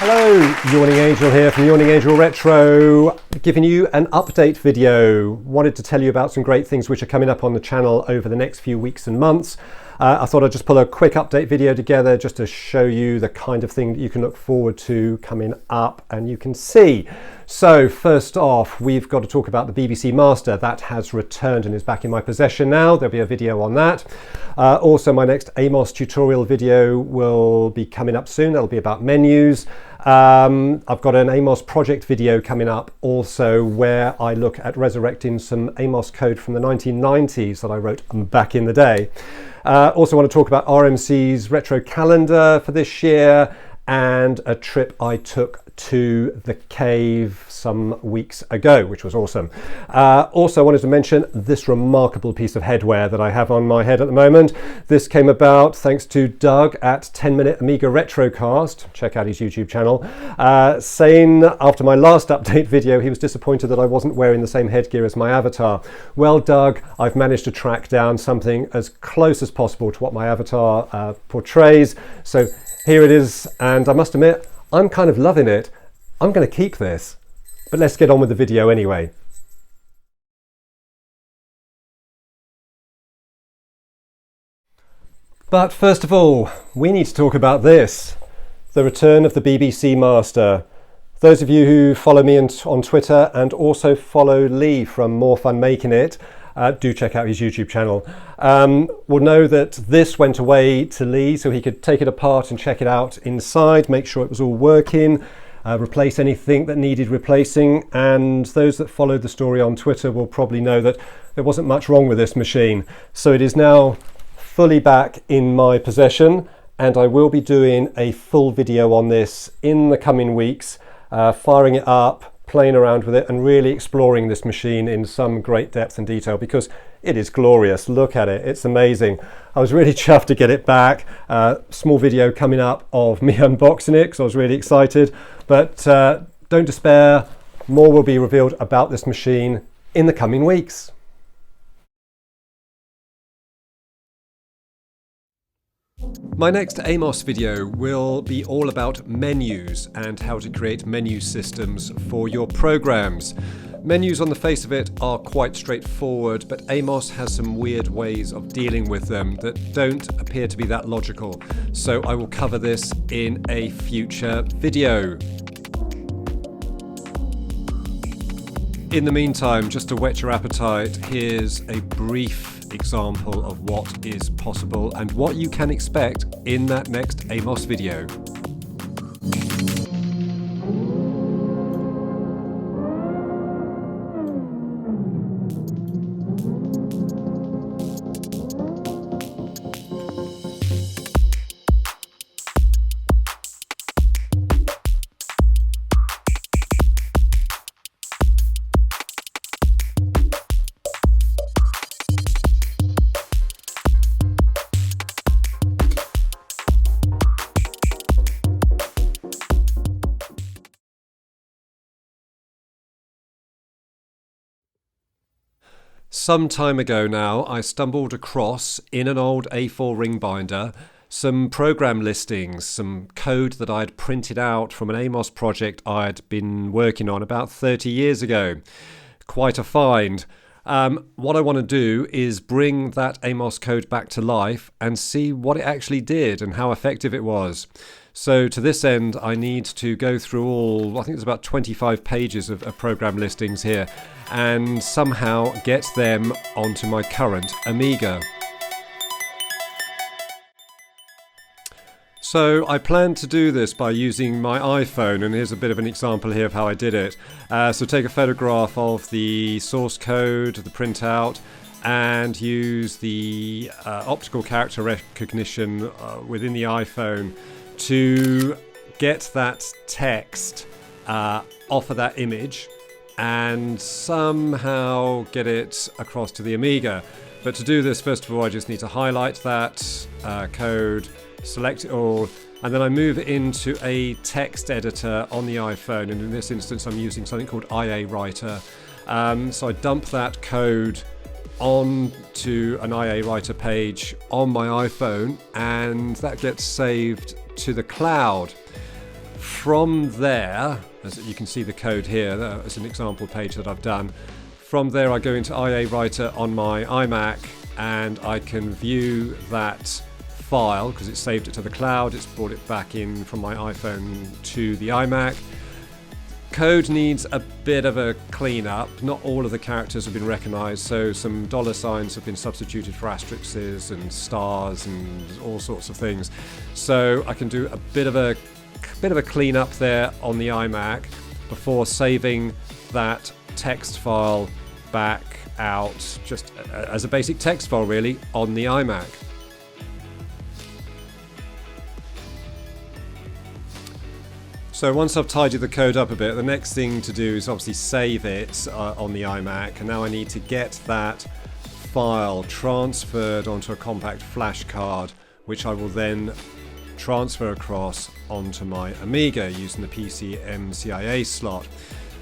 Hello, Yawning Angel here from Yawning Angel Retro, giving you an update video. Wanted to tell you about some great things which are coming up on the channel over the next few weeks and months. I thought I'd just pull a quick update video together just to show you the kind of thing that you can look forward to coming up and you can see. So first off, we've got to talk about the BBC Master. That has returned and is back in my possession now. There'll be a video on that. Also, my next AMOS tutorial video will be coming up soon. That'll be about menus. I've got an AMOS project video coming up also where I look at resurrecting some AMOS code from the 1990s that I wrote back in the day. Also want to talk about RMC's retro calendar for this year and a trip I took to the cave some weeks ago, which was awesome. Also wanted to mention this remarkable piece of headwear that I have on my head at the moment. This came about thanks to Doug at 10 Minute Amiga Retrocast. Check out his YouTube channel. Saying after my last update video, he was disappointed that I wasn't wearing the same headgear as my avatar. Well, Doug, I've managed to track down something as close as possible to what my avatar portrays. So here it is, and I must admit, I'm kind of loving it. I'm going to keep this, but let's get on with the video anyway. But first of all, we need to talk about this, the return of the BBC Master. Those of you who follow me on Twitter and also follow Lee from More Fun Making It, do check out his YouTube channel. Will know that this went away to Lee so he could take it apart and check it out inside, make sure it was all working, replace anything that needed replacing. And those that followed the story on Twitter will probably know that there wasn't much wrong with this machine. So it is now fully back in my possession, and I will be doing a full video on this in the coming weeks, firing it up, playing around with it and really exploring this machine in some great depth and detail because it is glorious. Look at it, it's amazing. I was really chuffed to get it back. Small video coming up of me unboxing it because I was really excited, but don't despair, more will be revealed about this machine in the coming weeks. My next AMOS video will be all about menus and how to create menu systems for your programs. Menus on the face of it are quite straightforward, but AMOS has some weird ways of dealing with them that don't appear to be that logical. So I will cover this in a future video. In the meantime, just to whet your appetite, here's a brief example of what is possible and what you can expect in that next AMOS video. Some time ago now, I stumbled across, in an old A4 ring binder, some program listings, some code that I'd printed out from an AMOS project I'd been working on about 30 years ago. Quite a find. What I want to do is bring that AMOS code back to life and see what it actually did and how effective it was. So to this end, I need to go through all, I think there's about 25 pages of program listings here, and somehow get them onto my current Amiga. So I plan to do this by using my iPhone, and here's a bit of an example here of how I did it. So take a photograph of the source code, the printout, and use the optical character recognition within the iPhone to get that text off of that image and somehow get it across to the Amiga. But to do this, first of all, I just need to highlight that code, select it all, and then I move it into a text editor on the iPhone, and in this instance I'm using something called IA Writer. So I dump that code onto an IA Writer page on my iPhone, and that gets saved to the cloud. From there, as you can see the code here, as an example page that I've done. From there I go into IA Writer on my iMac and I can view that file because it's saved it to the cloud. It's brought it back in from my iPhone to the iMac. Code needs a bit of a cleanup. Not all of the characters have been recognized, so some dollar signs have been substituted for asterisks and stars and all sorts of things. So I can do a bit of a cleanup there on the iMac before saving that text file back out just as a basic text file really on the iMac. So once I've tidied the code up a bit, the next thing to do is obviously save it on the iMac, and now I need to get that file transferred onto a compact flash card, which I will then transfer across onto my Amiga using the PCMCIA slot.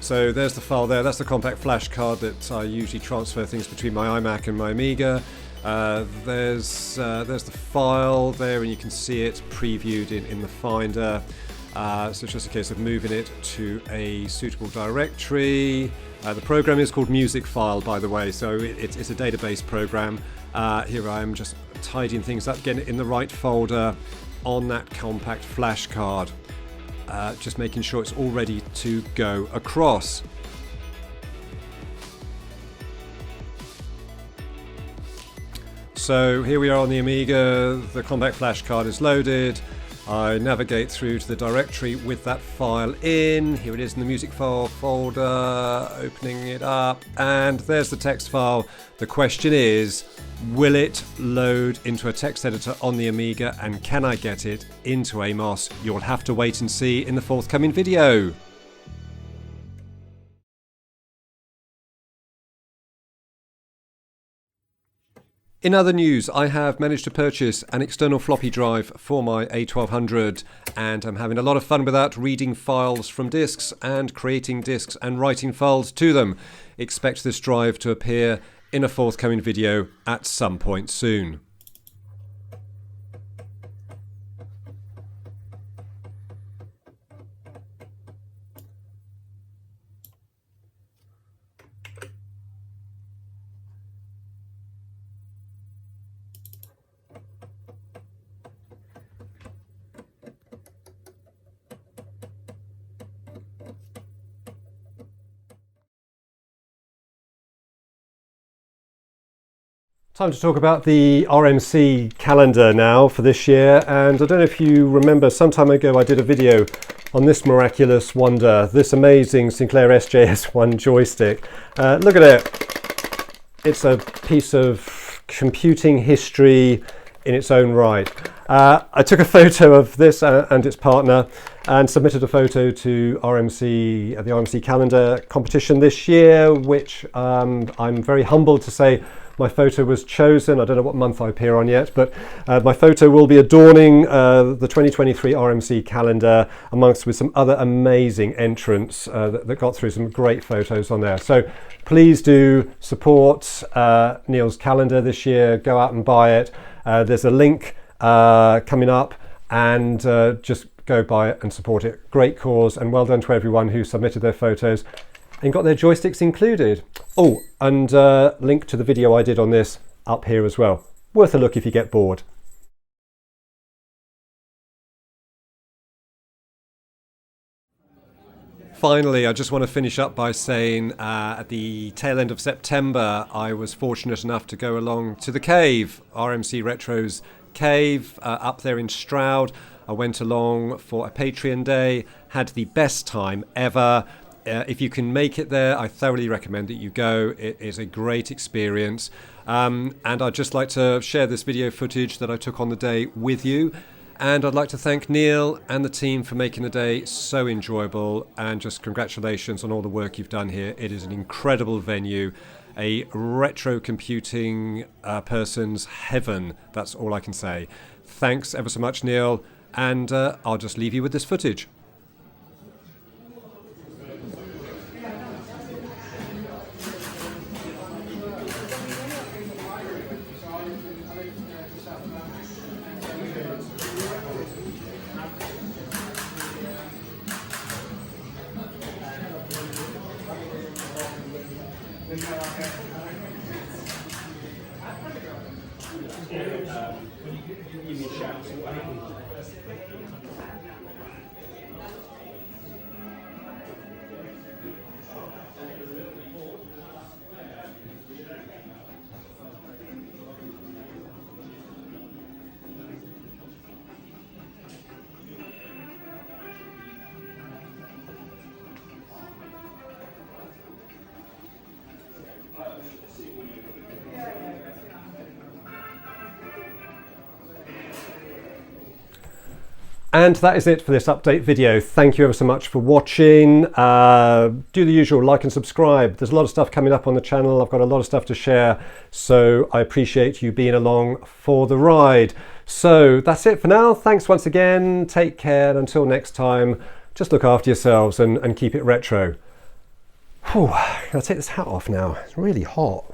So there's the file there, that's the compact flash card that I usually transfer things between my iMac and my Amiga. There's the file there, and you can see it previewed in the Finder. So it's just a case of moving it to a suitable directory. The program is called Music File, by the way, so it's a database program. Here I am just tidying things up, getting it in the right folder on that compact flash card. Just making sure it's all ready to go across. So here we are on the Amiga, the compact flash card is loaded. I navigate through to the directory with that file in. Here it is in the music file folder, opening it up, and there's the text file. The question is, will it load into a text editor on the Amiga, and can I get it into AMOS? You'll have to wait and see in the forthcoming video. In other news, I have managed to purchase an external floppy drive for my A1200, and I'm having a lot of fun with that, reading files from disks and creating disks and writing files to them. Expect this drive to appear in a forthcoming video at some point soon. Time to talk about the RMC calendar now for this year, and I don't know if you remember, some time ago I did a video on this miraculous wonder, this amazing Sinclair SJS1 joystick. Look at it. It's a piece of computing history in its own right. I took a photo of this and its partner and submitted a photo to the RMC calendar competition this year, which I'm very humbled to say my photo was chosen. I don't know what month I appear on yet, but my photo will be adorning the 2023 RMC calendar with some other amazing entrants that got through some great photos on there. So please do support Neil's calendar this year. Go out and buy it. There's a link coming up, and just go buy it and support it. Great cause, and well done to everyone who submitted their photos and got their joysticks included. Oh, and link to the video I did on this up here as well. Worth a look if you get bored. Finally, I just want to finish up by saying at the tail end of September, I was fortunate enough to go along to the Cave, RMC Retro's Cave, up there in Stroud. I went along for a Patreon day, had the best time ever. If you can make it there, I thoroughly recommend that you go. It is a great experience. And I'd just like to share this video footage that I took on the day with you. And I'd like to thank Neil and the team for making the day so enjoyable, and just congratulations on all the work you've done here. It is an incredible venue, a retro computing person's heaven. That's all I can say. Thanks ever so much, Neil. And I'll just leave you with this footage. And that is it for this update video. Thank you ever so much for watching. Do the usual, like and subscribe. There's a lot of stuff coming up on the channel. I've got a lot of stuff to share, so I appreciate you being along for the ride. So that's it for now. Thanks once again. Take care, and until next time, just look after yourselves and keep it retro. Whew, I'll take this hat off now. It's really hot.